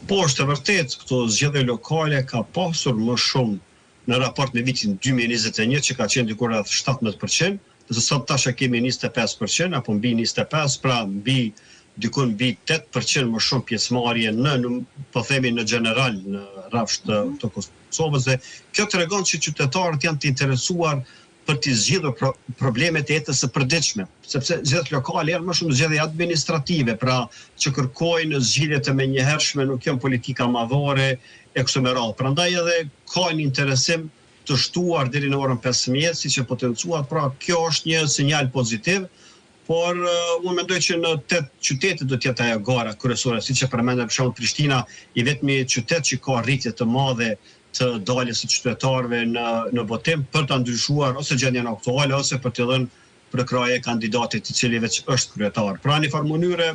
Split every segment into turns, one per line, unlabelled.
Po, është e vërtet, këto zgjedhje lokale ka pasur më shumë në raport me vitin 2021 që ka qenë diku rreth 17%, dhe sot tash kemi 25% apo mbi 25%, pra mbi 8% më shumë pjesëmarrje po themi në general në rrafsh të Kosovës, dhe kjo tregon që qytetarët janë të interesuar për të zgjidhur problemet e jetës së përditshme, sepse zgjedhjet lokale janë më shumë zgjedhje administrative, pra që kërkojnë zgjidhje të menjëhershme, nuk janë politika madhore e kështu me radhë. Prandaj edhe ka një interesim të shtuar deri në orën 15, siç e potencuat, pra kjo është një sinjal pozitiv, por unë mendoj që në 8 qytete do të jetë ajo gara kryesore, siç e përmendëm, për shembull Prishtina i vetmi qytet që ka rritje të madhe të daljes së qytetarëve në votim për ta ndryshuar ose gjendjen aktuale ose për të dhënë përkraje kandidatit i cili veç është kryetar. Pra në farë mënyre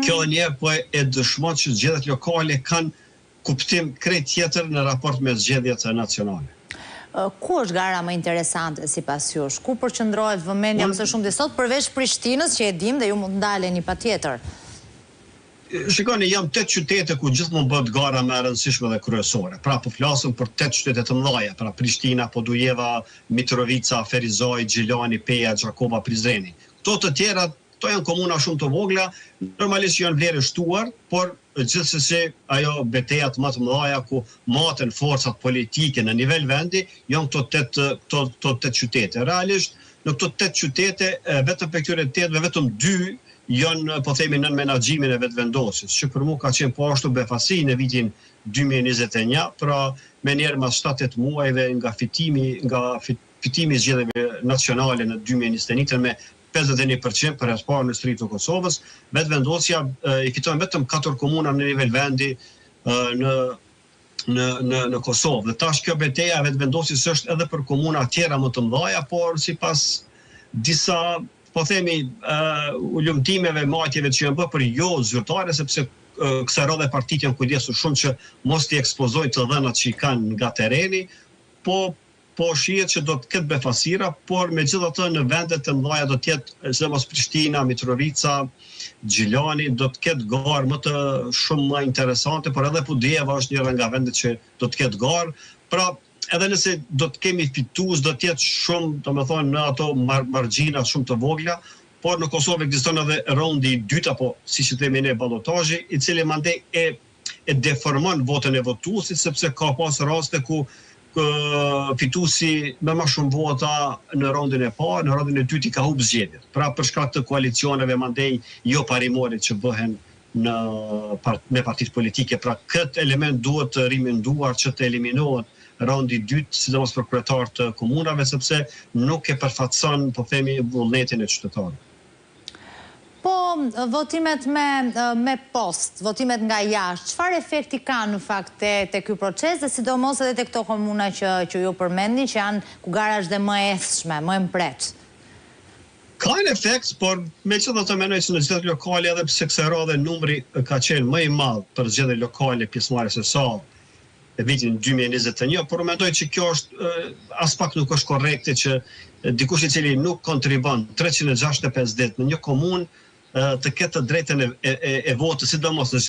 kjo një po e dëshmon që zgjedhjet lokale kanë kuptim krejt tjetër në raport me zgjedhjet nacionale.
Ku është gara më interesante sipas jush? Ku përqendrohet vëmendja më së shumti sot përveç Prishtinës që e dim dhe ju mund ndaleni patjetër?
Shikoni, jam 8 qytete ku gjithmonë bëhet gara më e rëndësishme dhe kryesore. Pra po flasim për 8 qytete të mëdha, pra Prishtina, Podujeva, Mitrovica, Ferizaj, Gjilani, Peja, Gjakova, Prizreni. Këto të tjera, to janë komuna shumë të vogla, normalisht janë vlerë shtuar, por gjithsesi ajo betejat më të mëdha ku maten forcat politike në nivel vendi janë këto 8 qytete. Realisht në këto 8 qytete vetëm për këtyre 8-ve vetëm 2 janë, po themi, në menaxhimin e vetëvendosjes, që për mua ka qenë po ashtu befasi në vitin 2021, pra me njerë mas 7-8 muajve nga fitimi i zgjedhjeve nacionale në 2021 me 51% për herë parë në historitë të Kosovës, vetëvendosja i fiton vetëm 4 komuna në nivel vendi në Kosovë. Dhe tash kjo betejë e vetëvendosjes është edhe për komuna tjera më të mëdha, por sipas disa, po themi, ulëmtimeve, matjeve që janë bërë për jo zyrtare, sepse kësaj radhe partitë janë kujdesur shumë që mos t'i ekspozojnë të dhënat që i kanë nga tereni, po shihet që do të ketë befasira, por megjithatë në vendet të mëdha do të jetë sidomos Prishtina, Mitrovica, Gjilani, do të ketë garë shumë më interesante, por edhe Podujeva është njëra nga vendet që do të ketë garë. Pra edhe nëse do të kemi fitues, do të jetë shumë, domethënë, në ato margjina shumë të vogla, por në Kosovë ekziston edhe raundi i dytë, apo siç e themi ne, ballotazhi, i cili mandej e deformon votën e votuesit, sepse ka pas raste ku fituesi me më shumë vota në raundin e parë, në raundin e dytë i ka humbë zgjedhjet. Pra për shkak të koalicioneve mandej jo parimore që bëhen me partitë politike. Pra këtë element duhet të rimenduar që të eliminohet raundi i dytë, sidomos për kryetarët të komunave, sepse nuk e përfaqëson, po themi, vullnetin e qytetarëve.
Po, votimet me post, votimet nga jashtë, çfarë efekti ka në fakt te ky proces dhe sidomos edhe te këto komuna që ju përmendni, që janë ku gara është dhe më e esshme, më e mpretshme?
Ka një efekt, por megjithatë mendoj që në zgjedhjet lokale, edhe pse kësaj radhe numri ka qenë më i madh për zgjedhjet lokale pjesëmarrëse sa e vitin 2021, por mendoj që kjo është as pak nuk është korrekte që dikush i cili nuk kontribon 365 ditë në një komunë të ketë të drejtën e votës, sidomos në